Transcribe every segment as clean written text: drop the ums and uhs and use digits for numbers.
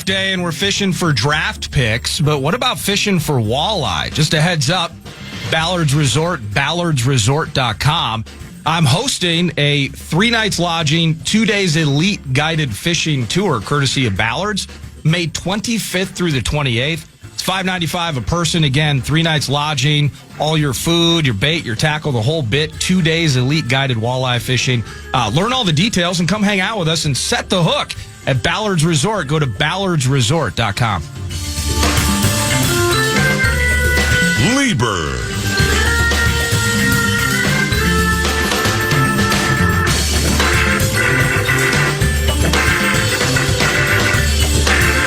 day and we're fishing for draft picks, but what about fishing for walleye? Just a heads up, Ballard's Resort, ballardsresort.com. I'm hosting a 3 nights lodging, 2 days elite guided fishing tour courtesy of Ballard's, May 25th through the 28th. It's $595 a person. Again, 3 nights lodging, all your food, your bait, your tackle, the whole bit. 2 days elite guided walleye fishing. Learn all the details and come hang out with us and set the hook at Ballard's Resort. Go to ballardsresort.com. Leber.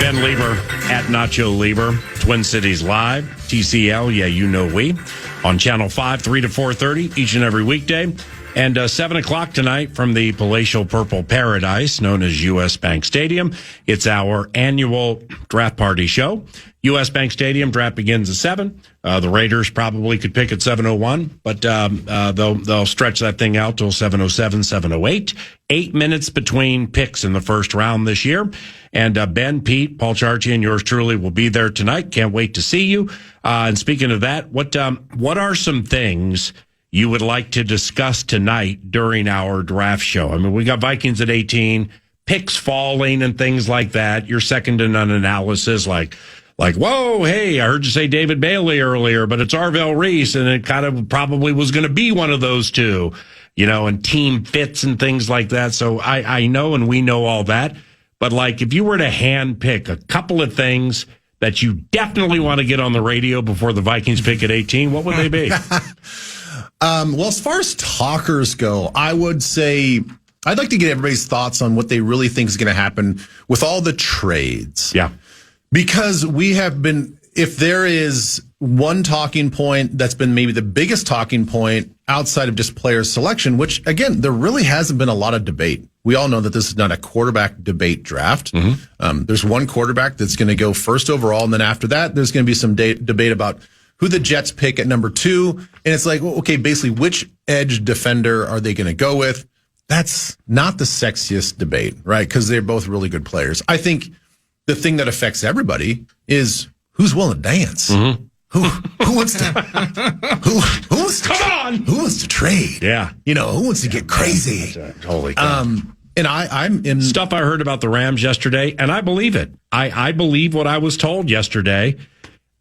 Ben Leber at Nacho Leber, Twin Cities Live, TCL, yeah, you know we, on Channel 5, 3 to 4:30 each and every weekday. And 7 o'clock tonight from the palatial purple paradise known as U.S. Bank Stadium. It's our annual draft party show. U.S. Bank Stadium, draft begins at 7. The Raiders probably could pick at 7:01, but they'll stretch that thing out till 7:07, 7:08. 8 minutes between picks in the first round this year. And Ben, Pete, Paul Charchi, and yours truly will be there tonight. Can't wait to see you. And speaking of that, what are some things you would like to discuss tonight during our draft show? I mean, we got Vikings at 18, picks falling and things like that. You're second to none analysis, like, whoa, hey, I heard you say David Bailey earlier, but it's Arvell Reese, and it kind of probably was going to be one of those two, and team fits and things like that. So I know, and we know all that. But like, if you were to hand pick a couple of things that you definitely want to get on the radio before the Vikings pick at 18, what would they be? Well, as far as talkers go, I would say I'd like to get everybody's thoughts on what they really think is going to happen with all the trades. Yeah. Because we have been, if there is one talking point that's been maybe the biggest talking point outside of just player selection, which, again, there really hasn't been a lot of debate. We all know that this is not a quarterback debate draft. Mm-hmm. There's one quarterback that's going to go first overall, and then after that, there's going to be some debate about who the Jets pick at number 2. And it's like, well, okay, basically, which edge defender are they going to go with? That's not the sexiest debate, right? Because they're both really good players. I think the thing that affects everybody is who's willing to dance. Mm-hmm. Who wants to who wants to come on? Who wants to trade? Yeah. Who wants to get crazy? Holy cow. And I'm in stuff I heard about the Rams yesterday, and I believe it. I believe what I was told yesterday.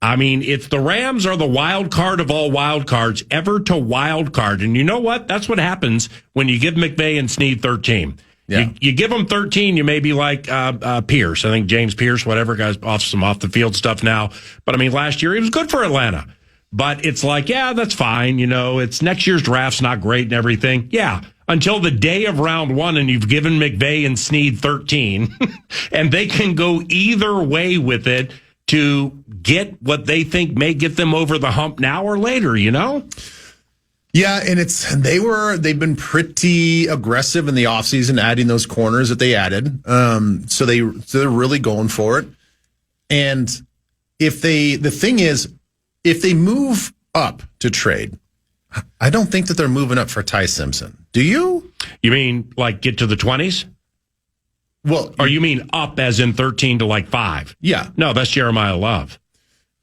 I mean, it's the Rams are the wild card of all wild cards ever to wild card. And you know what? That's what happens when you give McVay and Snead 13. Yeah. You give them 13, you may be like Pierce. I think James Pierce, whatever, guys, some off the field stuff now. But I mean, last year he was good for Atlanta. But it's like, yeah, that's fine. It's next year's draft's not great and everything. Yeah, until the day of round 1 and you've given McVay and Snead 13, and they can go either way with it to get what they think may get them over the hump now or later, Yeah, and they've been pretty aggressive in the offseason, adding those corners that they added. So they're really going for it. And the thing is, if they move up to trade, I don't think that they're moving up for Ty Simpson. Do you? You mean like get to the 20s? Well, or you mean up as in 13 to like 5? Yeah. No, that's Jeremiah Love.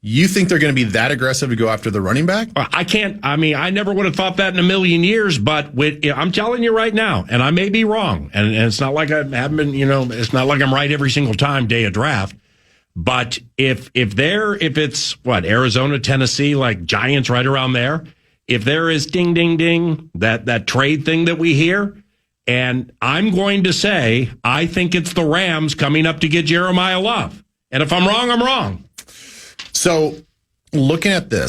You think they're going to be that aggressive to go after the running back? I never would have thought that in a million years, but I'm telling you right now, and I may be wrong, and it's not like I haven't been, it's not like I'm right every single time day of draft, but if it's Arizona, Tennessee, like Giants right around there, if there is ding, ding, ding, that trade thing that we hear, and I'm going to say, I think it's the Rams coming up to get Jeremiah Love. And if I'm wrong, I'm wrong. So, looking at the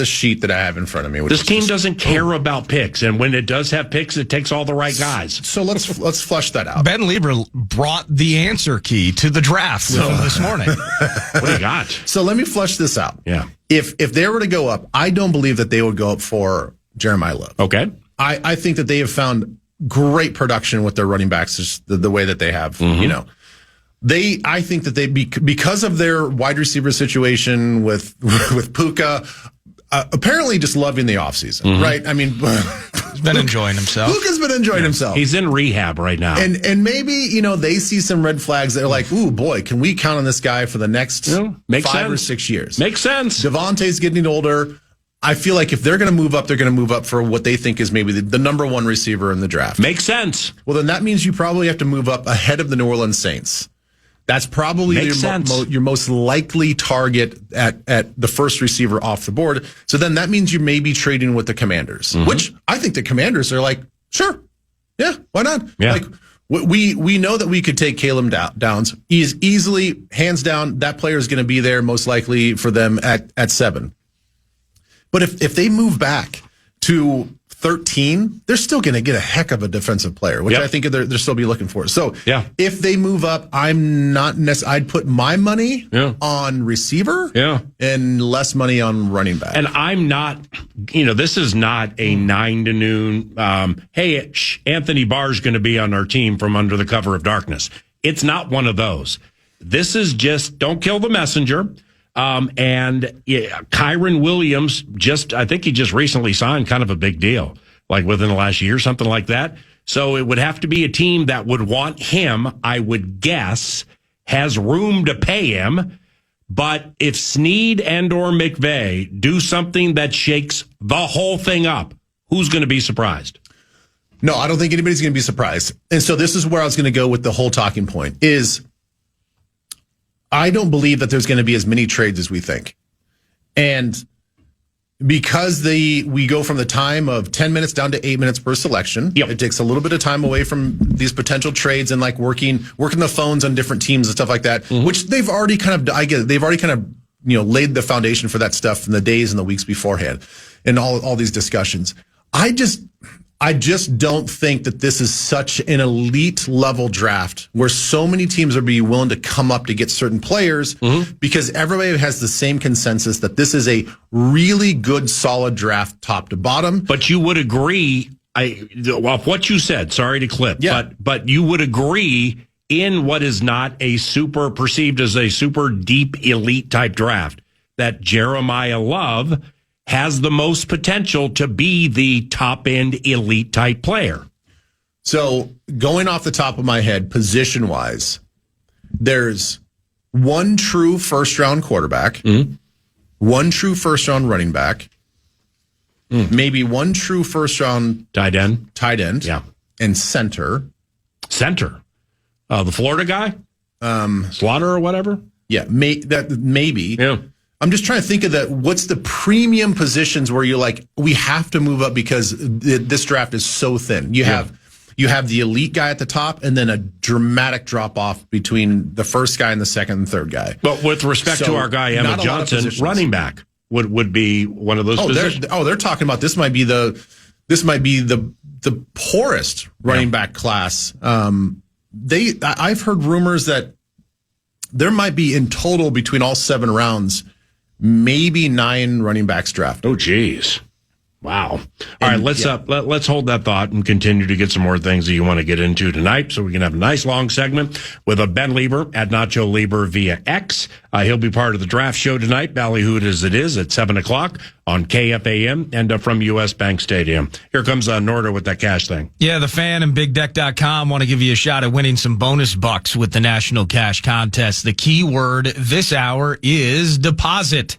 sheet that I have in front of me, this team doesn't care about picks, and when it does have picks, it takes all the right guys. So let's flush that out. Ben Leber brought the answer key to the draft with him this morning. What do you got? So let me flush this out. Yeah. If they were to go up, I don't believe that they would go up for Jeremiah Love. Okay. I think that they have found great production with their running backs, just the way that they have, Mm-hmm. I think that because of their wide receiver situation with Puka, apparently just loving the offseason, right? I mean, he's been enjoying himself. Luke has been enjoying himself. He's in rehab right now. And maybe, they see some red flags that are like, ooh, boy, can we count on this guy for the next 5 or 6 years? Makes sense. Devontae's getting older. I feel like if they're going to move up, they're going to move up for what they think is maybe the number one receiver in the draft. Makes sense. Well, then that means you probably have to move up ahead of the New Orleans Saints. That's probably your most likely target at the first receiver off the board. So then that means you may be trading with the Commanders, which I think the Commanders are like, sure, yeah, why not? Yeah. Like we know that we could take Caleb Downs. He's easily, hands down, that player is going to be there most likely for them at 7. But if they move back to 13, they're still going to get a heck of a defensive player, which I think they're still be looking for. So if they move up, I'm not necessarily, I'd put my money on receiver and less money on running back. And I'm not, this is not a 9 to noon, hey, Anthony Barr's going to be on our team from under the cover of darkness. It's not one of those. This is just don't kill the messenger. Kyron Williams I think he just recently signed kind of a big deal, like within the last year, something like that. So it would have to be a team that would want him, I would guess, has room to pay him. But if Snead and or McVay do something that shakes the whole thing up, who's going to be surprised? No, I don't think anybody's going to be surprised. And so this is where I was going to go with the whole talking point is I don't believe that there's going to be as many trades as we think. And because we go from the time of 10 minutes down to 8 minutes per selection, it takes a little bit of time away from these potential trades and like working the phones on different teams and stuff like that, which they've already kind of laid the foundation for that stuff in the days and the weeks beforehand and all these discussions. I just don't think that this is such an elite level draft where so many teams are be willing to come up to get certain players because everybody has the same consensus that this is a really good, solid draft top to bottom. But you would agree, what you said, sorry to clip, but you would agree in what is not perceived as a super deep elite type draft that Jeremiah Love has the most potential to be the top end elite type player. So going off the top of my head, position wise, there's one true first round quarterback, one true first round running back, maybe one true first round tight end, and center. The Florida guy, Slaughter or whatever. Yeah, maybe. Yeah. I'm just trying to think of what's the premium positions where you're like, we have to move up because this draft is so thin. You have the elite guy at the top and then a dramatic drop off between the first guy and the second and third guy. But with respect to our guy, Emma Johnson, running back would be one of those positions. They're talking about this might be the poorest running back class. I've heard rumors that there might be in total between all 7 rounds, maybe 9 running backs drafted. Oh, geez. Wow. All right, let's hold that thought and continue to get some more things that you want to get into tonight so we can have a nice long segment with Ben Leber at Nacho Leber via X. He'll be part of the draft show tonight, ballyhooed as it is, at 7 o'clock on KFAN and from U.S. Bank Stadium. Here comes Norda with that cash thing. Yeah, the Fan and BigDeck.com want to give you a shot at winning some bonus bucks with the National Cash Contest. The keyword this hour is deposit.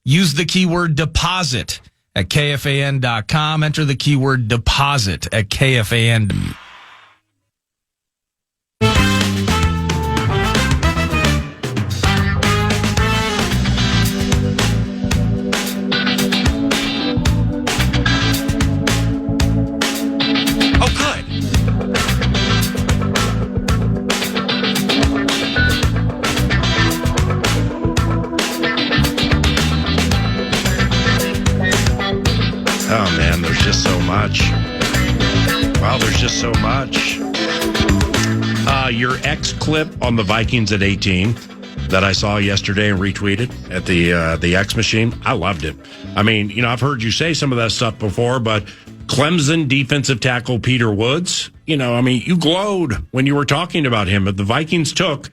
Use the keyword deposit at KFAN.com. Enter the keyword deposit at KFAN. Oh, man, there's just so much. Wow, there's just so much. Your X clip on the Vikings at 18 that I saw yesterday and retweeted at the X machine, I loved it. I mean, I've heard you say some of that stuff before, but Clemson defensive tackle Peter Woods, you glowed when you were talking about him. If the Vikings took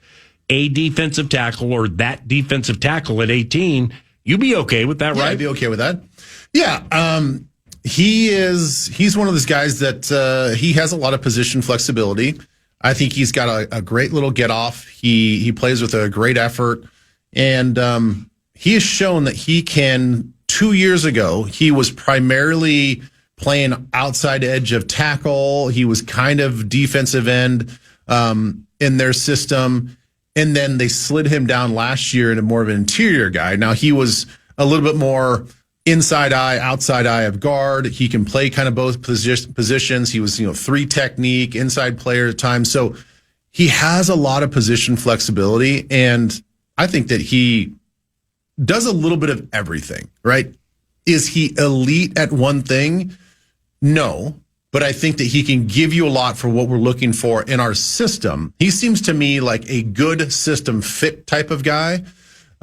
a defensive tackle or that defensive tackle at 18, You'd be okay with that, Yeah, right? I'd be okay with that. Yeah. He's one of those guys that he has a lot of position flexibility. I think he's got a great little get off. He plays with a great effort, and he has shown that he can. 2 years ago, he was primarily playing outside edge of tackle. He was kind of defensive end in their system, and then they slid him down last year into more of an interior guy. Now he was a little bit more inside eye, outside eye of guard. He can play kind of both positions. He was, 3 technique, inside player at times. So he has a lot of position flexibility. And I think that he does a little bit of everything, right? Is he elite at one thing? No. But I think that he can give you a lot for what we're looking for in our system. He seems to me like a good system fit type of guy.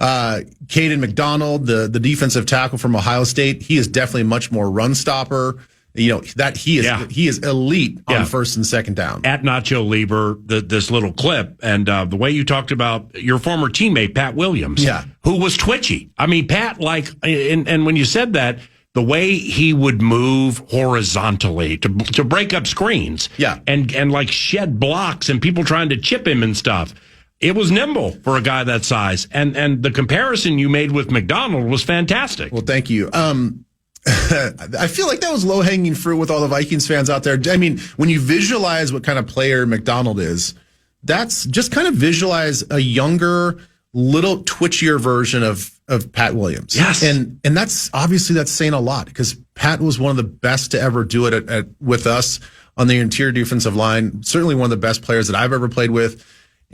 Caden McDonald, the defensive tackle from Ohio State, he is definitely much more run stopper. He is elite on first and second down. At Nacho Leber, this little clip, and the way you talked about your former teammate, Pat Williams, who was twitchy. I mean, Pat, and when you said that, the way he would move horizontally to break up screens, and like shed blocks and people trying to chip him and stuff. It was nimble for a guy that size. And the comparison you made with McDonald was fantastic. Well, thank you. I feel like that was low-hanging fruit with all the Vikings fans out there. I mean, when you visualize what kind of player McDonald is, that's just kind of visualize a younger, little twitchier version of Pat Williams. Yes. And that's obviously that's saying a lot because Pat was one of the best to ever do it with us on the interior defensive line. Certainly one of the best players that I've ever played with.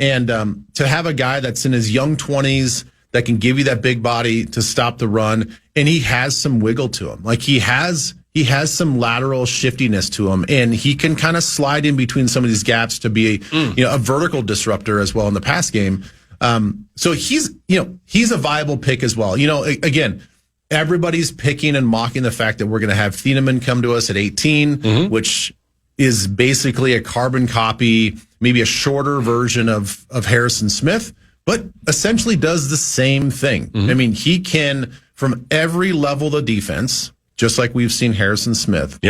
And to have a guy that's in his young 20s that can give you that big body to stop the run, and he has some wiggle to him. Like he has some lateral shiftiness to him, and he can kind of slide in between some of these gaps to be a vertical disruptor as well in the pass game. So he's a viable pick as well. Again, everybody's picking and mocking the fact that we're going to have Thieneman come to us at 18, which is basically a carbon copy, maybe a shorter version of Harrison Smith, but essentially does the same thing. I mean, he can, from every level of the defense, just like we've seen Harrison Smith,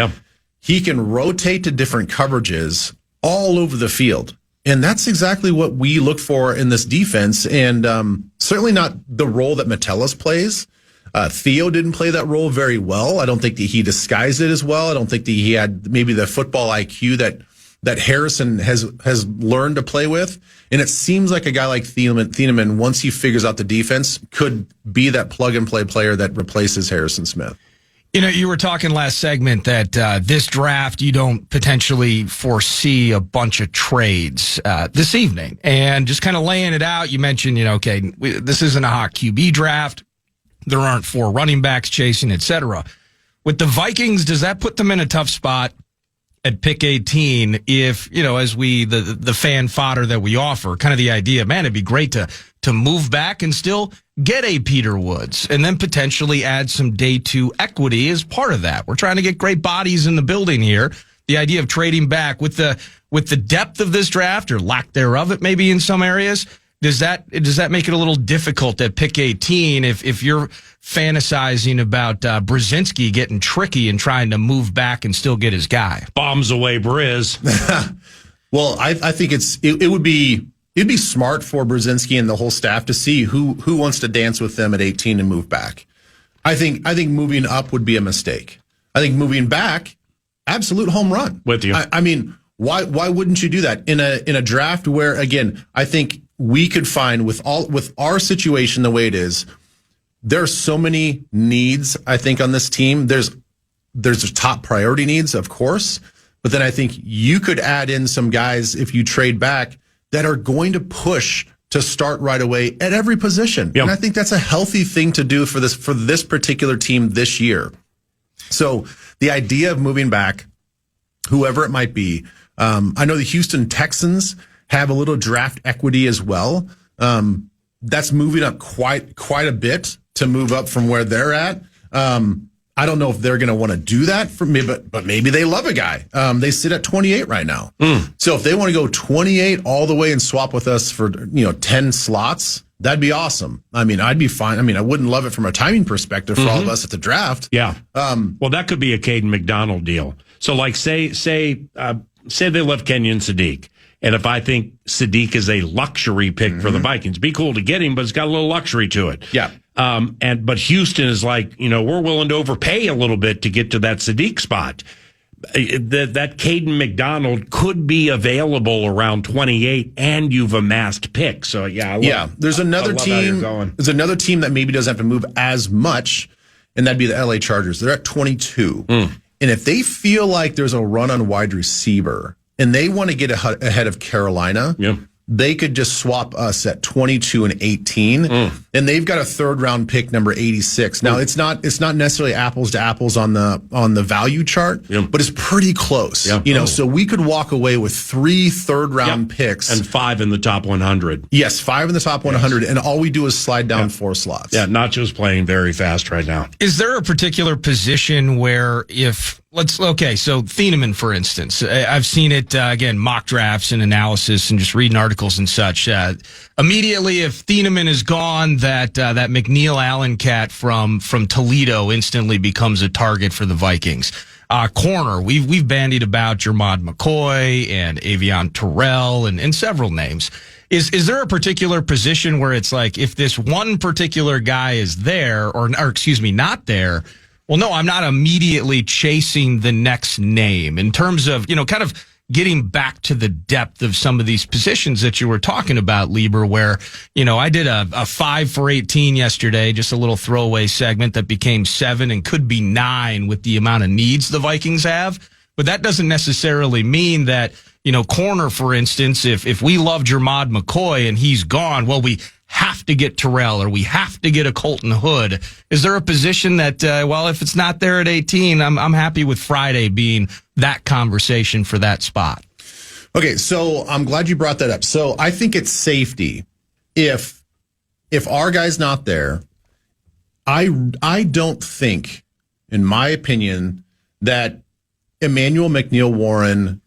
he can rotate to different coverages all over the field. And that's exactly what we look for in this defense. And certainly not the role that Metellus plays. Theo didn't play that role very well. I don't think that he disguised it as well. I don't think that he had maybe the football IQ that Harrison has learned to play with. And it seems like a guy like Thieneman, once he figures out the defense, could be that plug-and-play player that replaces Harrison Smith. You were talking last segment that this draft, you don't potentially foresee a bunch of trades this evening. And just kind of laying it out, you mentioned, this isn't a hot QB draft. There aren't 4 running backs chasing, et cetera. With the Vikings, does that put them in a tough spot at pick 18 if, as we, the fan fodder that we offer, kind of the idea, man, it'd be great to move back and still get a Peter Woods and then potentially add some day 2 equity as part of that. We're trying to get great bodies in the building here. The idea of trading back with the depth of this draft or lack thereof, it maybe in some areas, does that make it a little difficult at pick 18 if you're fantasizing about Brzezinski getting tricky and trying to move back and still get his guy? Bombs away, Briz. Well, I think it'd be smart for Brzezinski and the whole staff to see who wants to dance with them at 18 and move back. I think moving up would be a mistake. I think moving back, absolute home run. With you. I mean, why wouldn't you do that in a draft where, again, I think we could find with our situation the way it is, there are so many needs, I think, on this team. There's top priority needs, of course, but then I think you could add in some guys if you trade back that are going to push to start right away at every position. Yep. And I think that's a healthy thing to do for this particular team this year. So the idea of moving back, whoever it might be, I know the Houston Texans have a little draft equity as well. That's moving up quite a bit to move up from where they're at. I don't know if they're going to want to do that for me, but maybe they love a guy. They sit at 28 right now. So if they want to go 28 all the way and swap with us for 10 slots, that'd be awesome. I mean, I'd be fine. I mean, I wouldn't love it from a timing perspective for all of us at the draft. Yeah. Well, that could be a Caden McDonald deal. So, like, say they left Kenyon Sadiq. And if I think Sadiq is a luxury pick for the Vikings, be cool to get him, but it's got a little luxury to it. Yeah. But Houston is like, we're willing to overpay a little bit to get to that Sadiq spot. That Caden McDonald could be available around 28, and you've amassed picks. So there's another team. There's another team that maybe doesn't have to move as much, and that'd be the LA Chargers. They're at 22, and if they feel like there's a run on wide receiver and they want to get ahead of Carolina, they could just swap us at 22 and 18, and they've got a third round pick, number 86. Now it's not necessarily apples to apples on the value chart, but it's pretty close. So we could walk away with 3 third round picks and 5 in the top 100. Yes, 5 in the top 100, and all we do is slide down 4 slots. Yeah, Nacho's playing very fast right now. Is there a particular position where so Thieneman, for instance, I've seen it, again, mock drafts and analysis and just reading articles and such. Immediately, if Thieneman is gone, that McNeil Allen cat from Toledo instantly becomes a target for the Vikings. Corner, we've bandied about Jermod McCoy and Avion Terrell and several names. Is there a particular position where it's like, if this one particular guy is there, or excuse me, not there, well, no, I'm not immediately chasing the next name in terms of, kind of getting back to the depth of some of these positions that you were talking about, Leber, where, I did a 5 for 18 yesterday, just a little throwaway segment that became 7 and could be 9 with the amount of needs the Vikings have. But that doesn't necessarily mean that, corner, for instance, if we love Jermod McCoy and he's gone, well, we have to get Terrell or we have to get a Colton Hood. Is there a position that, if it's not there at 18, I'm happy with Friday being that conversation for that spot? Okay, so I'm glad you brought that up. So I think it's safety. If our guy's not there, I don't think, in my opinion, that Emmanuel McNeil-Warren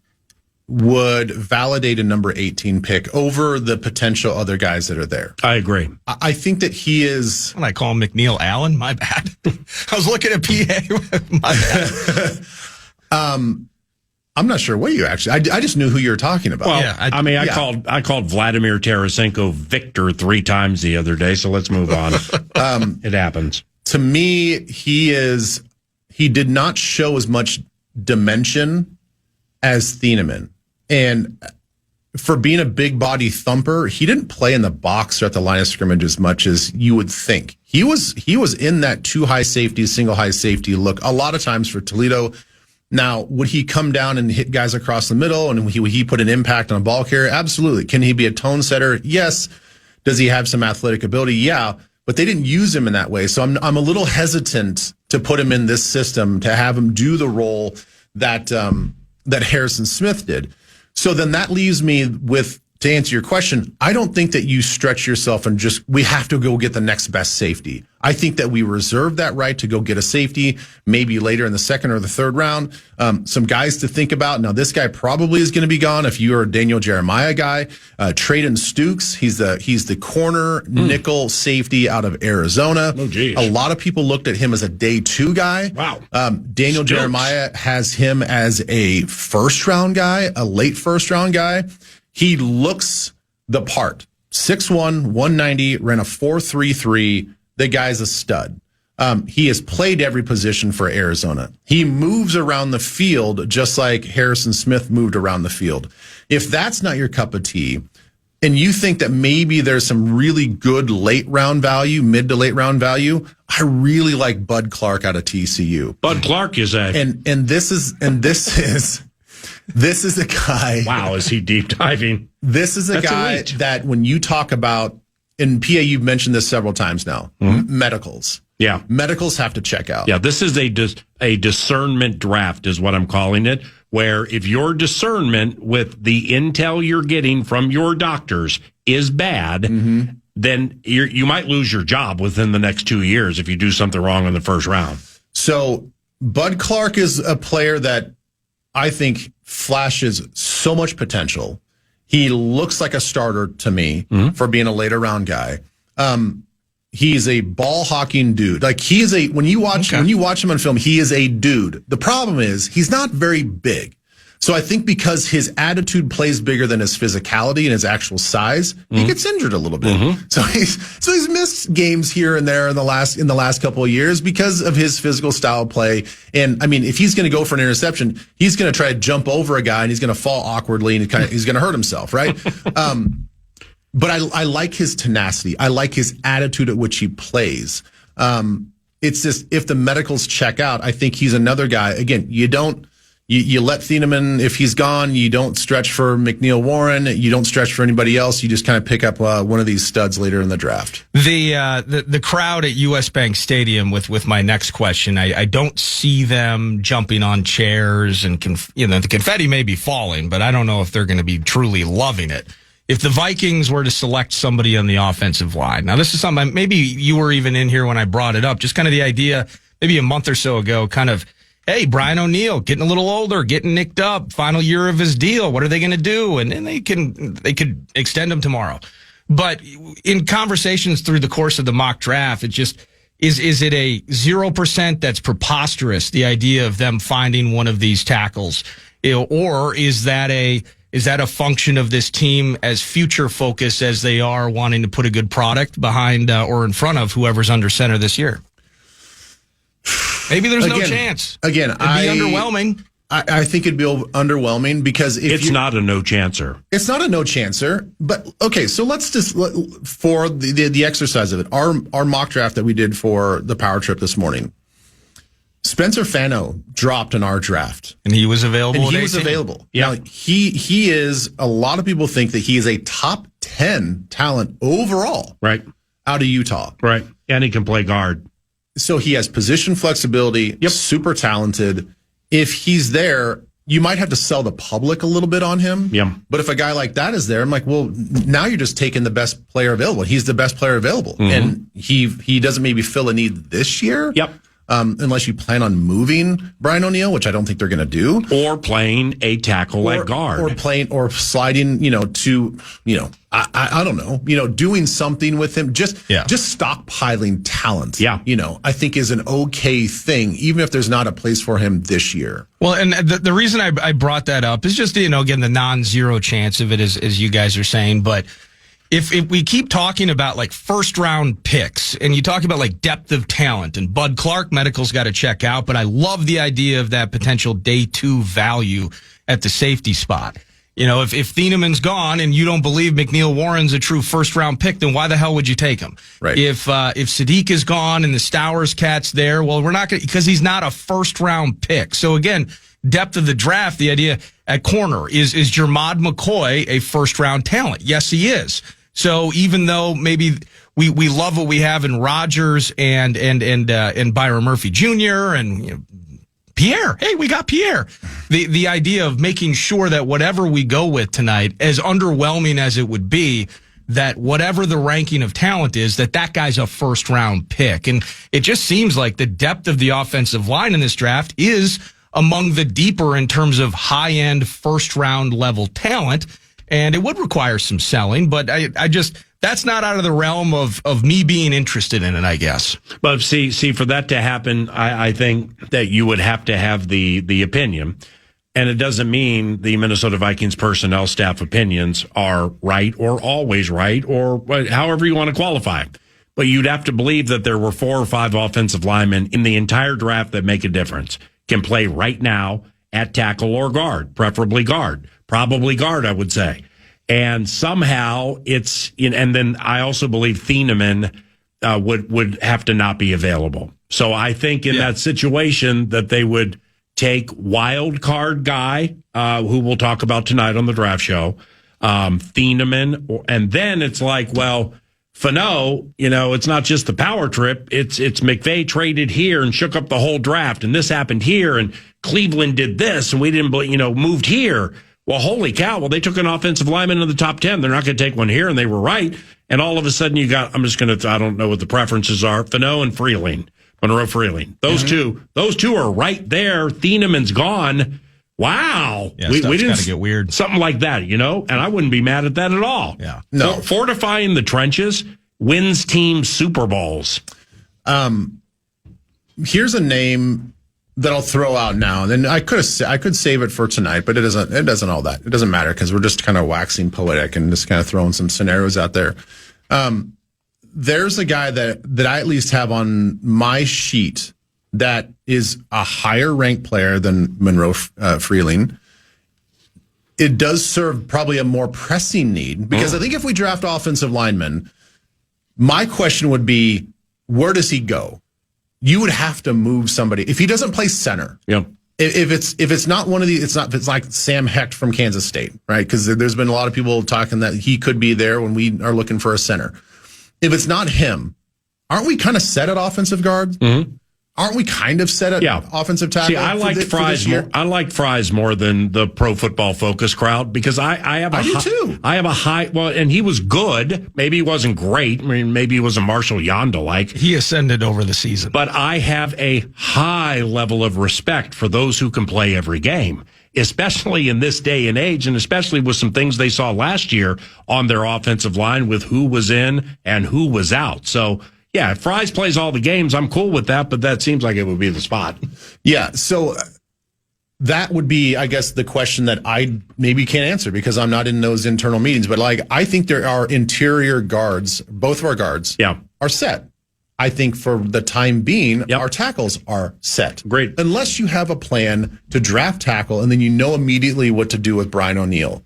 would validate a number 18 pick over the potential other guys that are there. I agree. I think that he is... When I call him McNeil Allen, my bad. I was looking at PA. My bad. I'm not sure what you actually... I just knew who you were talking about. Well, I called Vladimir Tarasenko Victor 3 times the other day, so let's move on. It happens. To me, he did not show as much dimension as Thieneman. And for being a big body thumper, he didn't play in the box or at the line of scrimmage as much as you would think. He was in that 2 high safety, single high safety look a lot of times for Toledo. Now, would he come down and hit guys across the middle, and would he put an impact on a ball carrier? Absolutely. Can he be a tone setter? Yes. Does he have some athletic ability? Yeah. But they didn't use him in that way. So I'm a little hesitant to put him in this system, to have him do the role that Harrison Smith did. So then that leaves me with, to answer your question, I don't think that you stretch yourself and we have to go get the next best safety. I think that we reserve that right to go get a safety, maybe later in the second or the third round. Some guys to think about. Now, this guy probably is going to be gone if you're a Daniel Jeremiah guy. Traden Stukes, he's the corner nickel safety out of Arizona. Oh, geez. A lot of people looked at him as a day 2 guy. Wow. Daniel Jeremiah has him as a first round guy, a late first round guy. He looks the part. 6'1", 190, ran a 4.33. The guy's a stud. He has played every position for Arizona. He moves around the field just like Harrison Smith moved around the field. If that's not your cup of tea, and you think that maybe there's some really good late round value, mid to late round value, I really like Bud Clark out of TCU. Bud Clark is this is a guy. Wow, is he deep diving? This is a guy elite. That when you talk about, in PA, you've mentioned this several times now, medicals. Yeah. Medicals have to check out. Yeah, this is a discernment draft is what I'm calling it, where if your discernment with the intel you're getting from your doctors is bad, then you might lose your job within the next 2 years if you do something wrong in the first round. So Bud Clark is a player that I think flashes so much potential. He looks like a starter to me for being a later round guy. He's a ball hawking dude. Like when you watch him on film, he is a dude. The problem is he's not very big. So I think because his attitude plays bigger than his physicality and his actual size, he gets injured a little bit. So he's missed games here and there in the last couple of years because of his physical style of play. And I mean, if he's going to go for an interception, he's going to try to jump over a guy and he's going to fall awkwardly and he's going to hurt himself, right? But I like his tenacity. I like his attitude at which he plays. It's just, if the medicals check out, I think he's another guy. Again, you let Thieneman, if he's gone, you don't stretch for McNeil Warren. You don't stretch for anybody else. You just kind of pick up one of these studs later in the draft. The crowd at US Bank Stadium with my next question, I don't see them jumping on chairs and the confetti may be falling, but I don't know if they're going to be truly loving it. If the Vikings were to select somebody on the offensive line, now this is something maybe you were even in here when I brought it up, just kind of the idea maybe a month or so ago, kind of, hey, Brian O'Neill getting a little older, getting nicked up, final year of his deal. What are they going to do? And they could extend him tomorrow. But in conversations through the course of the mock draft, it just is it a 0% that's preposterous, the idea of them finding one of these tackles, or is that a function of this team as future focused as they are wanting to put a good product behind or in front of whoever's under center this year? Maybe there's no chance. It'd be underwhelming. I think it'd be underwhelming because it's not a no chancer. It's not a no chancer. But okay, so let's just for the exercise of it, our mock draft that we did for the Power Trip this morning. Spencer Fano dropped in our draft, and he was available. Yeah, now, he is. A lot of people think that he is a top 10 talent overall, right, out of Utah, right, and he can play guard. So he has position flexibility, super talented. If he's there, you might have to sell the public a little bit on him. Yeah. But if a guy like that is there, I'm like, well, now you're just taking the best player available. He's the best player available. And he doesn't maybe fill a need this year. Yep. Unless you plan on moving Brian O'Neill, which I don't think they're going to do. Or playing a tackle at guard. Or sliding, to, I don't know, doing something with him. Just stockpiling talent. Yeah. I think is an okay thing, even if there's not a place for him this year. Well, and the reason I brought that up is just, again, the non-zero chance of it, as you guys are saying, but If we keep talking about like first round picks and you talk about like depth of talent and Bud Clark, medical's got to check out, but I love the idea of that potential day 2 value at the safety spot. If Thieneman's gone and you don't believe McNeil Warren's a true first round pick, then why the hell would you take him? Right. If Sadiq is gone and the Stowers cat's there, well, we're not going to, because he's not a first round pick. So again, depth of the draft, the idea at corner is Jermod McCoy a first round talent? Yes, he is. So even though maybe we love what we have in Rodgers and Byron Murphy Jr. and Pierre, hey, we got Pierre. The idea of making sure that whatever we go with tonight, as underwhelming as it would be, that whatever the ranking of talent is, that guy's a first round pick. And it just seems like the depth of the offensive line in this draft is among the deeper in terms of high end first round level talent. And it would require some selling, but I just, that's not out of the realm of me being interested in it, I guess. But see, for that to happen, I think that you would have to have the opinion. And it doesn't mean the Minnesota Vikings personnel staff opinions are right or always right or however you want to qualify. But you'd have to believe that there were 4 or 5 offensive linemen in the entire draft that make a difference, can play right now at tackle or guard, preferably guard. Probably guard, I would say. And somehow and then I also believe Thieneman would have to not be available. So I think in that situation that they would take wild card guy, who we'll talk about tonight on the draft show, Thieneman, and then it's like, well, Fano, it's not just the power trip. It's McVay traded here and shook up the whole draft, and this happened here, and Cleveland did this, and we didn't, moved here. Well, holy cow. Well, they took an offensive lineman in the top 10. They're not going to take one here, and they were right. And all of a sudden you got, I don't know what the preferences are, Fano and Monroe Freeling. Those two are right there. Thieneman's gone. Wow. Yeah, we didn't get weird. Something like that, and I wouldn't be mad at that at all. Yeah. No. Fortifying the trenches wins team Super Bowls. Here's a name that I'll throw out now, and then I could save it for tonight, but it doesn't all that. It doesn't matter because we're just kind of waxing poetic and just kind of throwing some scenarios out there. There's a guy that I at least have on my sheet that is a higher ranked player than Monroe Freeling. It does serve probably a more pressing need because I think if we draft offensive linemen, my question would be, where does he go? You would have to move somebody if he doesn't play center. Yep. If it's not one of these, if it's like Sam Hecht from Kansas State, right? Because there's been a lot of people talking that he could be there when we are looking for a center. If it's not him, aren't we kind of set at offensive guard? Mm-hmm. Aren't we kind of set at offensive tackle? See, I liked Fries more. I like Fries more than the Pro Football Focus crowd because I do too. I have a high. Well, and he was good. Maybe he wasn't great. I mean, maybe he was a Marshall Yonda like. He ascended over the season. But I have a high level of respect for those who can play every game, especially in this day and age, and especially with some things they saw last year on their offensive line with who was in and who was out. So. Yeah, if Fries plays all the games, I'm cool with that, but that seems like it would be the spot. Yeah, so that would be, I guess, the question that I maybe can't answer because I'm not in those internal meetings. But I think there are interior guards, both of our guards are set. I think for the time being, our tackles are set. Great. Unless you have a plan to draft tackle and then you know immediately what to do with Brian O'Neill.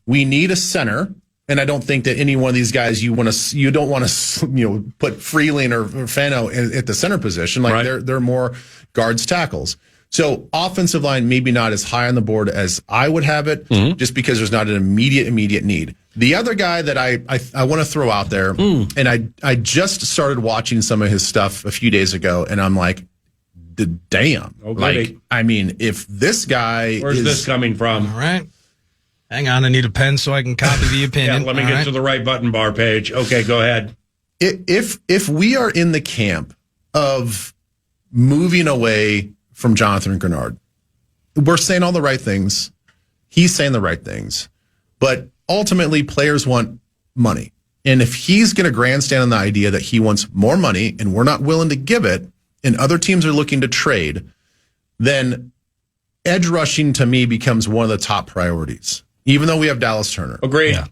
We need a center. And I don't think that any one of these guys you don't want to put Freeling or Fano at the center position. They're more guards tackles. So offensive line maybe not as high on the board as I would have it, just because there's not an immediate need. The other guy that I want to throw out there, and I just started watching some of his stuff a few days ago, and I'm like, damn. Okay. I mean, if this guy where's this coming from? All right. Hang on, I need a pen so I can copy the opinion. Let me get to the right button bar page. Okay, go ahead. If we are in the camp of moving away from Jonathan Grenard, we're saying all the right things. He's saying the right things. But ultimately, players want money. And if he's going to grandstand on the idea that he wants more money and we're not willing to give it, and other teams are looking to trade, then edge rushing to me becomes one of the top priorities. Even though we have Dallas Turner. Agreed. Yeah.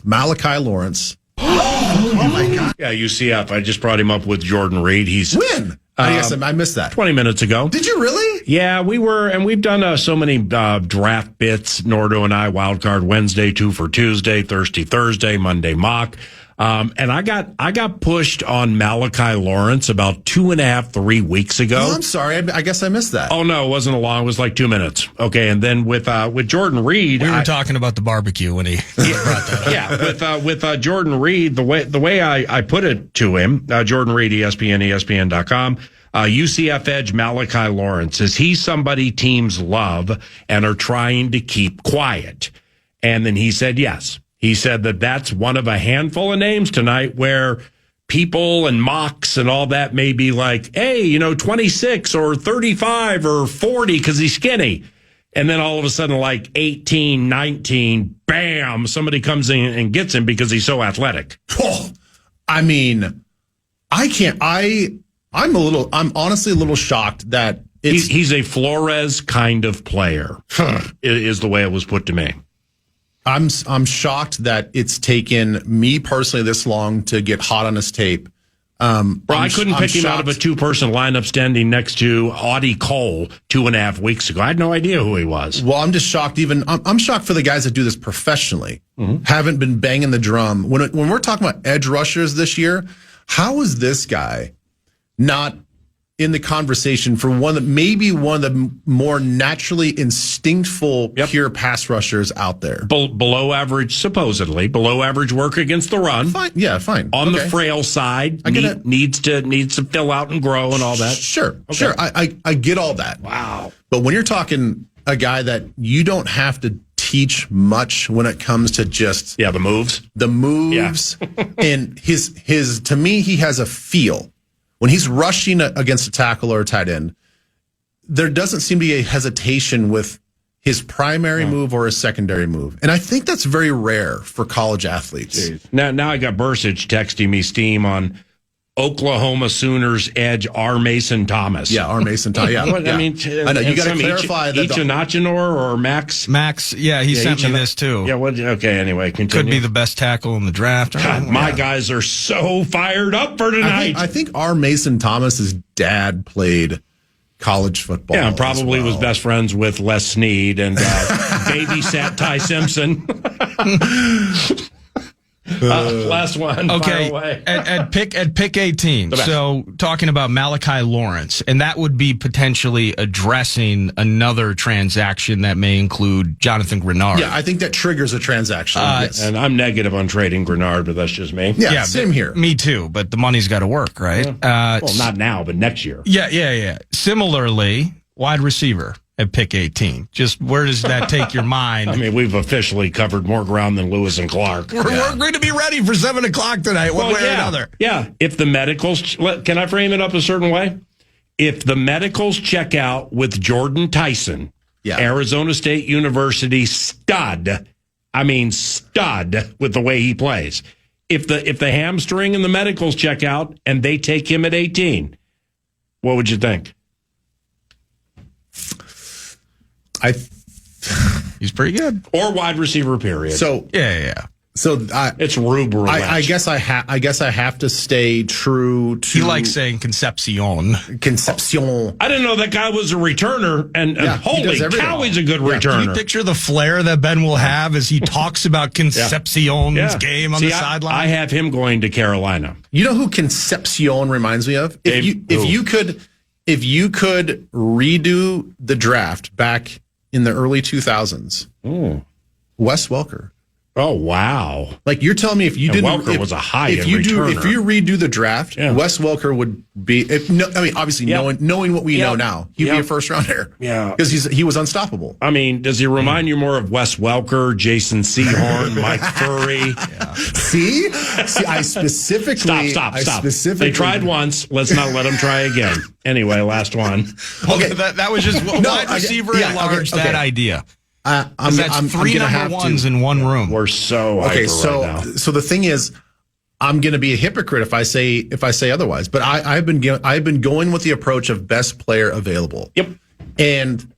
Malachi Lawrence. Oh my God. Yeah, UCF. I just brought him up with Jordan Reed. He's when? I guess I missed that. 20 minutes ago. Did you really? Yeah, we were, and we've done so many draft bits. Nordo and I, Wildcard Wednesday, 2 for Tuesday, Thursday, Monday mock. And I got pushed on Malachi Lawrence about 2.5, 3 weeks ago. Oh, I'm sorry. I guess I missed that. Oh no, it wasn't long. It was like 2 minutes. Okay. And then with Jordan Reed, we were talking about the barbecue when he brought that up. Yeah. With Jordan Reed, the way I put it to him, Jordan Reed, ESPN.com, UCF edge Malachi Lawrence. Is he somebody teams love and are trying to keep quiet? And then he said, yes. He said that's one of a handful of names tonight where people and mocks and all that may be like, hey, 26 or 35 or 40 because he's skinny. And then all of a sudden, like 18, 19, bam, somebody comes in and gets him because he's so athletic. Oh, I mean, I can't. I'm honestly a little shocked that he's a Flores kind of player, is the way it was put to me. I'm shocked that it's taken me personally this long to get hot on his tape. I couldn't pick him out of a 2-person lineup standing next to Audie Cole 2.5 weeks ago. I had no idea who he was. Well, I'm just shocked. I'm shocked for the guys that do this professionally. Haven't been banging the drum. When we're talking about edge rushers this year, how is this guy not in the conversation for one of the more naturally instinctful pure pass rushers out there? Below average, supposedly below average work against the run. Fine. Yeah, fine. On the frail side, needs to fill out and grow and all that. Sure. I get all that. Wow. But when you're talking a guy that you don't have to teach much when it comes to just the moves, and his to me, he has a feel. When he's rushing against a tackle or a tight end, there doesn't seem to be a hesitation with his primary move or his secondary move. And I think that's very rare for college athletes. Jeez. Now I got Bursich texting me steam on Oklahoma Sooners edge R. Mason Thomas. Yeah, R. Mason Thomas. Yeah, I mean, I know you got to clarify that Ichinachinor or Max. Yeah, he sent me this too. Yeah, okay. Anyway, continue. Could be the best tackle in the draft. God, my guys are so fired up for tonight. I think R. Mason Thomas's dad played college football. Yeah, probably was best friends with Les Snead and babysat Ty Simpson. Last one. Okay, at pick 18. So talking about Malachi Lawrence, and that would be potentially addressing another transaction that may include Jonathan Grenard. Yeah, I think that triggers a transaction. Yes. And I'm negative on trading Grenard, but that's just me. Yeah, same here. Me too, but the money's got to work, right? Well, not now, but next year. Yeah. Similarly, wide receiver at pick 18. Just where does that take your mind? I mean, we've officially covered more ground than Lewis and Clark. We're going to be ready for 7 o'clock tonight, one way or another. Yeah. If the medicals, can I frame it up a certain way? If the medicals check out with Jordan Tyson, Arizona State University stud with the way he plays. If the hamstring and the medicals check out and they take him at 18, what would you think? He's pretty good. Or wide receiver, period. So yeah. So it's Rube Roulette. I guess I have to stay true to. He likes saying Concepcion. Concepcion. I didn't know that guy was a returner, and holy cow, he's a good returner. Can you picture the flair that Ben will have as he talks about Concepcion's game on the sideline? I have him going to Carolina. You know who Concepcion reminds me of? If you could redo the draft back in the early 2000s, Wes Welker. Oh wow! Like you're telling me if you didn't, Welker was a high-end returner. If you redo the draft, Yeah. Wes Welker would be. Obviously knowing what we know now, he'd be a first rounder. Yeah, because he was unstoppable. I mean, does he remind you more of Wes Welker, Jason Sehorn, Mike Furry? Yeah. See, I specifically stop. They tried once. Let's not let them try again. Anyway, last one. Okay, that was just wide receiver at large. That idea. I'm three number ones in one room. We're so hyper right now. So the thing is, I'm going to be a hypocrite if I say otherwise. But I've been going with the approach of best player available. Yep. And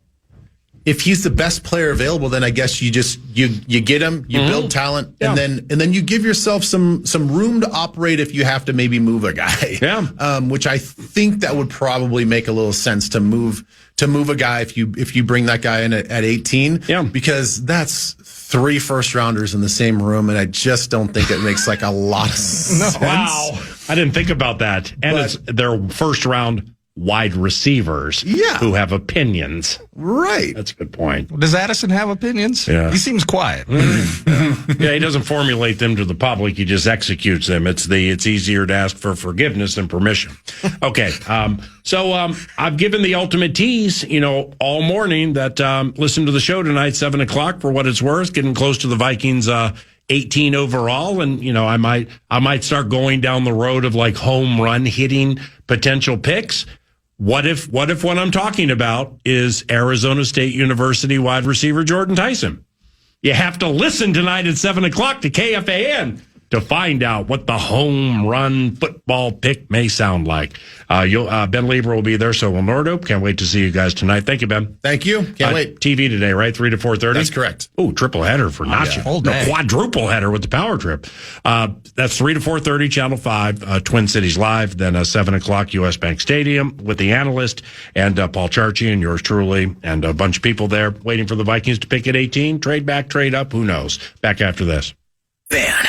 if he's the best player available, then I guess you get him, you build talent, and then you give yourself some room to operate if you have to maybe move a guy. Yeah. Which I think that would probably make a little sense to move a guy if you bring that guy in at 18. Yeah. Because that's 3 first rounders in the same room, and I just don't think it makes like a lot of sense. Wow. I didn't think about that. And it's their first round wide receivers who have opinions. Right. That's a good point. Does Addison have opinions? Yeah. He seems quiet. He doesn't formulate them to the public. He just executes them. It's easier to ask for forgiveness than permission. Okay. So I've given the ultimate tease, all morning that listen to the show tonight, 7 o'clock for what it's worth, getting close to the Vikings 18 overall. And, I might start going down the road of like home run hitting potential picks. What if what I'm talking about is Arizona State University wide receiver Jordan Tyson? You have to listen tonight at 7 o'clock to KFAN to find out what the home run football pick may sound like. Ben Leber will be there, so will Nordo. Can't wait to see you guys tonight. Thank you, Ben. Thank you. Can't wait. TV today, right? 3 to 4:30? That's correct. Oh, triple header for Nacho. Whole day. Quadruple header with the power trip. That's 3 to 4:30, Channel 5, Twin Cities Live. Then 7 o'clock, U.S. Bank Stadium with the analyst and Paul Charchi and yours truly and a bunch of people there waiting for the Vikings to pick at 18. Trade back, trade up, who knows? Back after this. Van.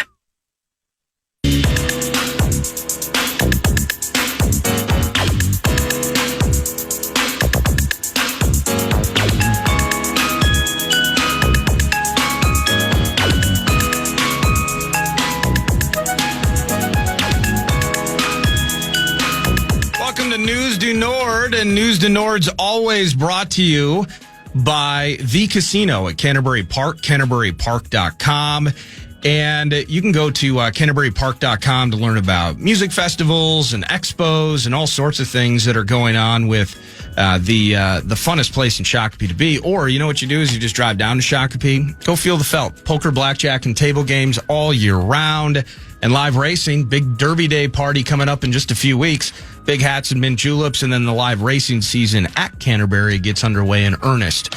News du Nord, and News du Nord's always brought to you by The Casino at Canterbury Park, CanterburyPark.com. And you can go to CanterburyPark.com to learn about music festivals and expos and all sorts of things that are going on with the funnest place in Shakopee to be. Or you know what you do is you just drive down to Shakopee, go feel the felt. Poker, blackjack, and table games all year round. And live racing, big Derby Day party coming up in just a few weeks. Big hats and mint juleps, and then the live racing season at Canterbury gets underway in earnest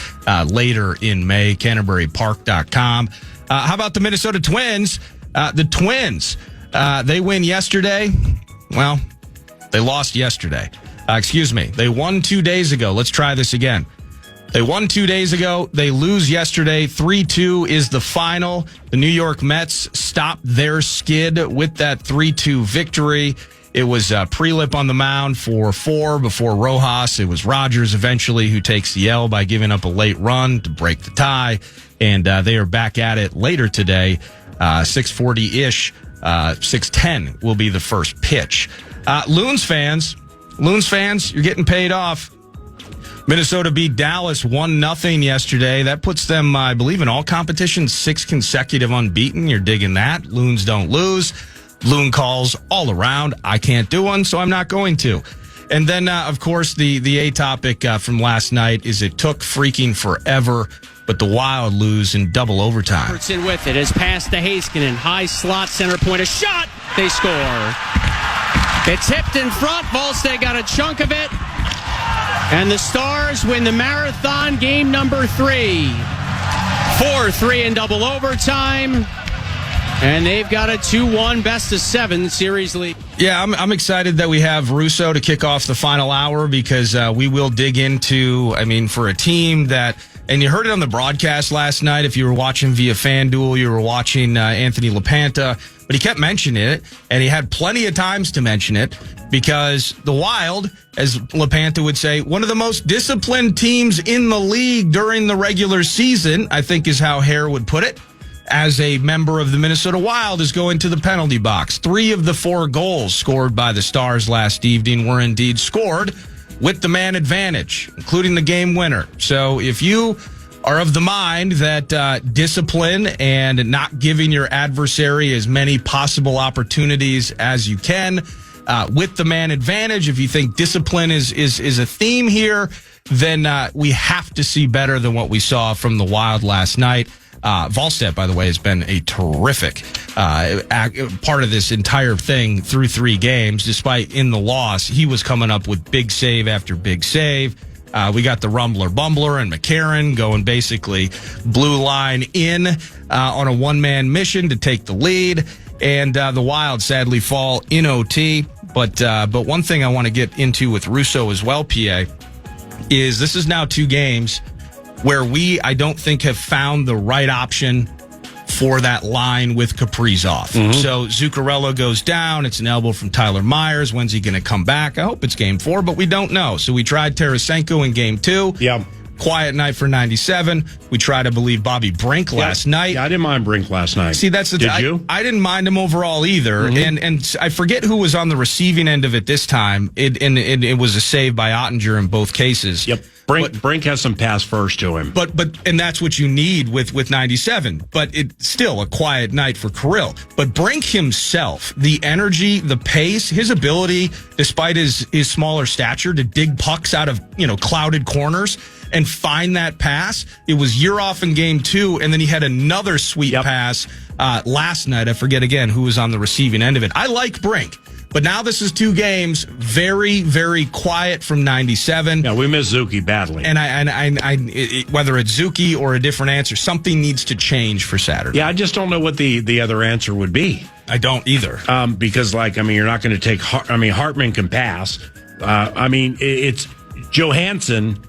later in May. CanterburyPark.com. How about the Minnesota Twins? The Twins, they win yesterday. Well, they lost yesterday. They won 2 days ago. Let's try this again. They won 2 days ago. They lose yesterday. 3-2 is the final. The New York Mets stopped their skid with that 3-2 victory. It was Prelip on the mound for 4 before Rojas. It was Rogers eventually who takes the L by giving up a late run to break the tie. And they are back at it later today. 6:40-ish, 6:10 will be the first pitch. Loons fans, you're getting paid off. Minnesota beat Dallas 1-0 yesterday. That puts them, I believe, in all competitions, 6 consecutive unbeaten. You're digging that. Loons don't lose. Loon calls all around. I can't do one, so I'm not going to. And then, of course, the A topic from last night is it took freaking forever, but the Wild lose in double overtime. Roberts in with it. His pass to Heiskanen. High slot, center point. A shot. They score. It's hipped in front. Volstad got a chunk of it. And the Stars win the marathon game number 3. 4-3 in double overtime. And they've got a 2-1 best-of-7 series lead. Yeah, I'm excited that we have Russo to kick off the final hour because we will dig into, for a team that, and you heard it on the broadcast last night, if you were watching via FanDuel, you were watching Anthony LaPanta, but he kept mentioning it, and he had plenty of times to mention it because the Wild, as LaPanta would say, one of the most disciplined teams in the league during the regular season, I think is how Hare would put it. As a member of the Minnesota Wild is going to the penalty box. 3 of the 4 goals scored by the Stars last evening were indeed scored with the man advantage, including the game winner. So if you are of the mind that discipline and not giving your adversary as many possible opportunities as you can with the man advantage, if you think discipline is a theme here, then we have to see better than what we saw from the Wild last night. Volstad, by the way, has been a terrific part of this entire thing through 3 games. Despite in the loss, he was coming up with big save after big save. We got the Rumbler Bumbler and McCarron going basically blue line in on a one-man mission to take the lead. And the Wild sadly fall in OT. But one thing I want to get into with Russo as well, PA, is this is now 2 games where I don't think, have found the right option for that line with Kaprizov. Mm-hmm. So Zuccarello goes down. It's an elbow from Tyler Myers. When's he going to come back? I hope it's game 4, but we don't know. So we tried Tarasenko in game 2. Yeah. Quiet night for 97. We tried to believe Bobby Brink last night. Yeah, I didn't mind Brink last night. See, that's the Did you? I didn't mind him overall either. Mm-hmm. And I forget who was on the receiving end of it this time. It was a save by Ottinger in both cases. Yep. Brink has some pass first to him. But that's what you need with 97. But it's still a quiet night for Kirill. But Brink himself, the energy, the pace, his ability, despite his smaller stature, to dig pucks out of clouded corners and find that pass. It was year off in game 2, and then he had another sweet pass last night. I forget again who was on the receiving end of it. I like Brink. But now this is 2 games, very, very quiet from 97. Yeah, we miss Zuki badly. And whether it's Zuki or a different answer, something needs to change for Saturday. Yeah, I just don't know what the other answer would be. I don't either. Because, you're not going to take... Hartman can pass. It's... Johansson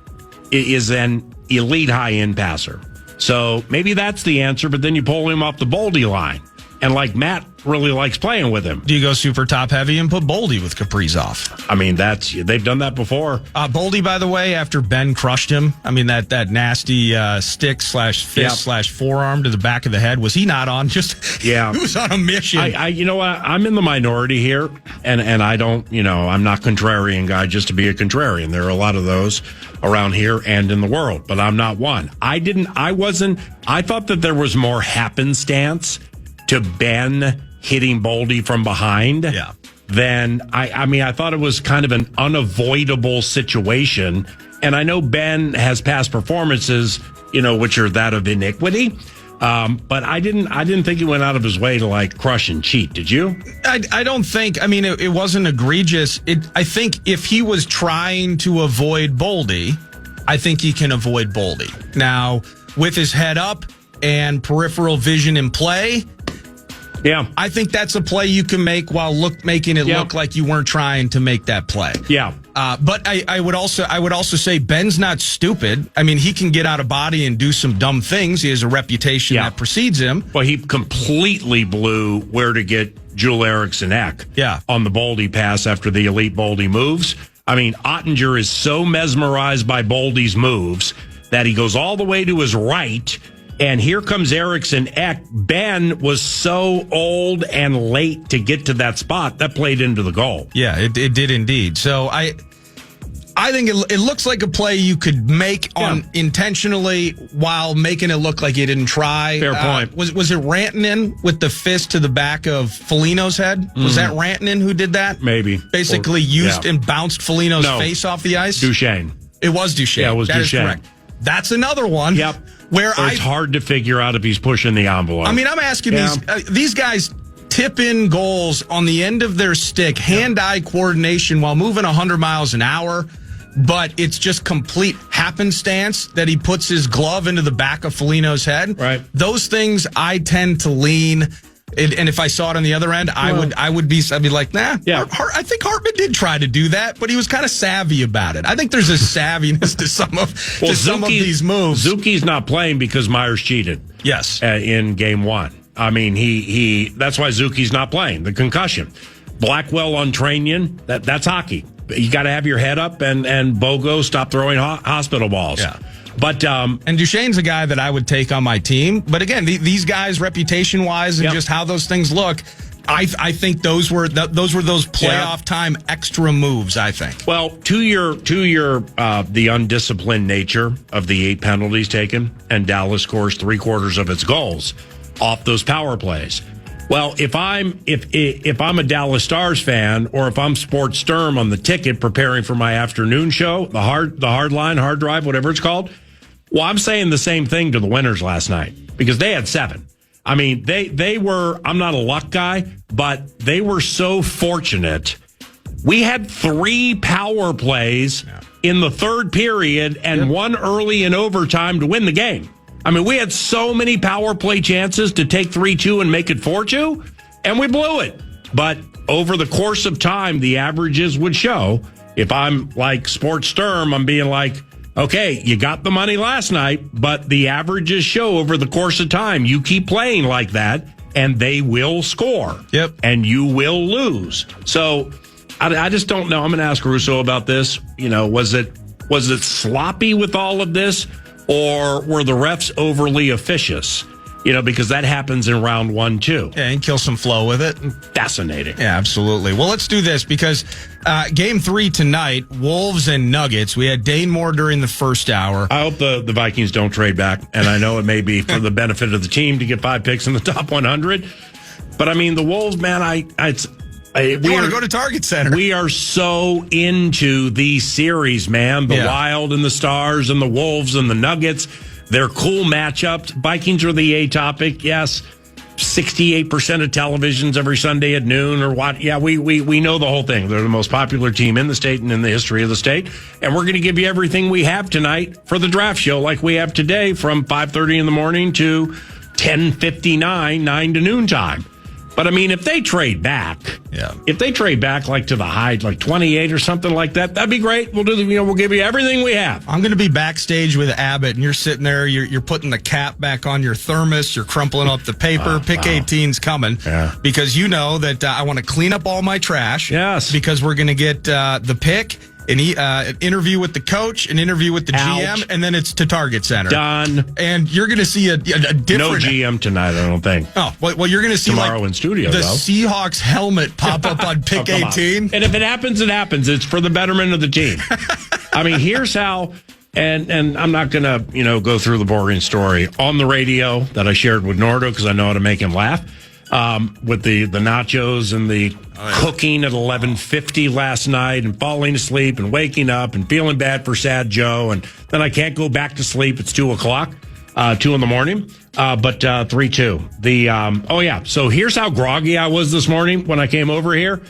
is an elite high-end passer. So maybe that's the answer, but then you pull him off the Boldy line. And Matt really likes playing with him. Do you go super top heavy and put Boldy with Kaprizov? They've done that before. Boldy, by the way, after Ben crushed him, that nasty stick / fist / forearm to the back of the head, was he not on? He was on a mission. You know what? I'm in the minority here, and I don't, I'm not contrarian guy just to be a contrarian. There are a lot of those around here and in the world, but I'm not one. I thought that there was more happenstance to Ben hitting Boldy from behind, then I thought it was kind of an unavoidable situation. And I know Ben has past performances, which are that of iniquity. But I didn't think he went out of his way to crush and cheat. Did you? I don't think. I mean, it wasn't egregious. I think if he was trying to avoid Boldy, I think he can avoid Boldy. Now, with his head up and peripheral vision in play, I think that's a play you can make while making it look like you weren't trying to make that play. Yeah. But I would also say Ben's not stupid. I mean, he can get out of body and do some dumb things. He has a reputation that precedes him. Well, he completely blew where to get Jule Eriksson-Ek on the Boldy pass after the elite Boldy moves. I mean, Ottinger is so mesmerized by Boldy's moves that he goes all the way to his right. And here comes Eriksson-Ek. Ben was so old and late to get to that spot. That played into the goal. Yeah, it did indeed. So I think it looks like a play you could make on intentionally while making it look like you didn't try. Fair point. Was it Rantanen with the fist to the back of Foligno's head? Was that Rantanen who did that? Maybe. Basically used and bounced Foligno's face off the ice? Duchesne. It was Duchesne. Yeah, it was That Duchesne. is correct. That's another one. Yep. Where it's hard to figure out if he's pushing the envelope. I mean, I'm asking these guys tip in goals on the end of their stick, hand-eye coordination while moving 100 miles an hour, but it's just complete happenstance that he puts his glove into the back of Foligno's head. Right. Those things I tend to lean. And if I saw it on the other end, I'd be like, nah. Yeah. I think Hartman did try to do that, but he was kind of savvy about it. I think there's a savviness to some of these moves. Zucchi's not playing because Myers cheated. Yes, in game one. I mean, he that's why Zucchi's not playing. The concussion. Blackwell on Trainian. That's hockey. You got to have your head up and Bogo stop throwing hospital balls. Yeah. But and Duchesne's a guy that I would take on my team. But again, these guys, reputation wise, and just how those things look, I think those were those playoff time extra moves. I think. Well, to your the undisciplined nature of the 8 penalties taken, and Dallas scores 3/4 of its goals off those power plays. Well, if I'm a Dallas Stars fan, or if I'm Sports Sturm on the ticket preparing for my afternoon show, the hard line, hard drive, whatever it's called. Well, I'm saying the same thing to the winners last night because they had 7. I mean, they were, I'm not a luck guy, but they were so fortunate. We had 3 power plays in the third period and one early in overtime to win the game. I mean, we had so many power play chances to take 3-2 and make it 4-2, and we blew it. But over the course of time, the averages would show. If I'm like Sports Sturm, I'm being like, okay, you got the money last night, but the averages show over the course of time. You keep playing like that, and they will score. Yep. And you will lose. So I just don't know. I'm going to ask Russo about this. Was it sloppy with all of this, or were the refs overly officious? Because that happens in round 1 too. Yeah, and kill some flow with it. Fascinating. Yeah, absolutely. Well, let's do this because game 3 tonight, Wolves and Nuggets. We had Dane Moore during the first hour. I hope the Vikings don't trade back, and I know it may be for the benefit of the team to get 5 picks in the top 100. But I mean, the Wolves, man, we want to go to Target Center. We are so into these series, man. The Wild and the Stars and the Wolves and the Nuggets. They're cool matchups. Vikings are the A topic. Yes, 68% of televisions every Sunday at noon or what? Yeah, we know the whole thing. They're the most popular team in the state and in the history of the state. And we're going to give you everything we have tonight for the draft show, like we have today from 5:30 in the morning to 10:59, 9 to noon time. But I mean, if they trade back, like to the high, like 28 or something like that, that'd be great. We'll we'll give you everything we have. I'm going to be backstage with Abbott, and you're sitting there, you're putting the cap back on your thermos, you're crumpling up the paper. Pick 18's coming because you know that I want to clean up all my trash. Yes, because we're going to get the pick. An interview with the coach, an interview with the GM, and then it's to Target Center. Done. And you're going to see a different... No GM tonight, I don't think. Oh, well, you're going to see tomorrow in studio, the Seahawks helmet pop up on pick 18. And if it happens, it happens. It's for the betterment of the team. I mean, here's how... And I'm not going to, go through the boring story on the radio that I shared with Nordo because I know how to make him laugh. with the nachos and the cooking at 11:50 last night, and falling asleep and waking up and feeling bad for Sad Joe, and then I can't go back to sleep. It's 2:00, 2 in the morning. But 3-2. So here's how groggy I was this morning when I came over here.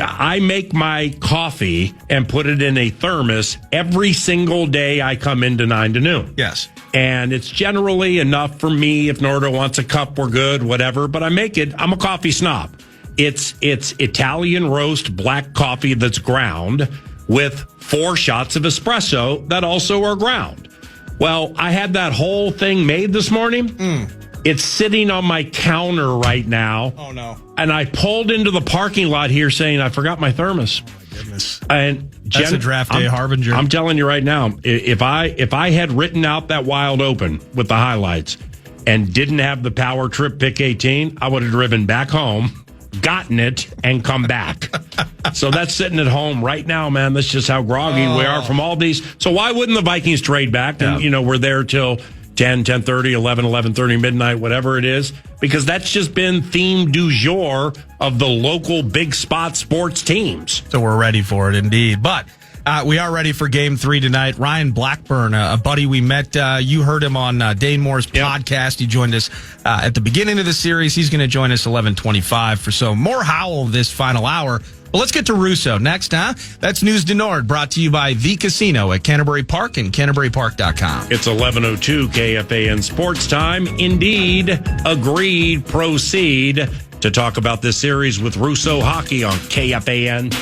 I make my coffee and put it in a thermos every single day I come into 9 to noon. Yes. And it's generally enough for me. If Norda wants a cup, we're good, whatever. But I make it. I'm a coffee snob. It's Italian roast black coffee that's ground with 4 shots of espresso that also are ground. Well, I had that whole thing made this morning. It's sitting on my counter right now. Oh, no. And I pulled into the parking lot here saying I forgot my thermos. Goodness. And That's a draft day harbinger. I'm telling you right now, if I had written out that Wild Open with the highlights and didn't have the power trip pick 18, I would have driven back home, gotten it, and come back. So that's sitting at home right now, man. That's just how groggy we are from all these. So why wouldn't the Vikings trade back? And, we're there till 10, 10:30, 11, 11:30, midnight, whatever it is, because that's just been theme du jour of the local big spot sports teams. So we're ready for it, indeed. But we are ready for Game 3 tonight. Ryan Blackburn, a buddy we met, you heard him on Dane Moore's podcast. He joined us at the beginning of the series. He's going to join us 11:25 for some more Howl this final hour. Well, let's get to Russo next, huh? That's News du Nord, brought to you by The Casino at Canterbury Park and CanterburyPark.com. It's 11:02 KFAN Sports Time. Indeed, agreed, proceed to talk about this series with Russo Hockey on KFAN.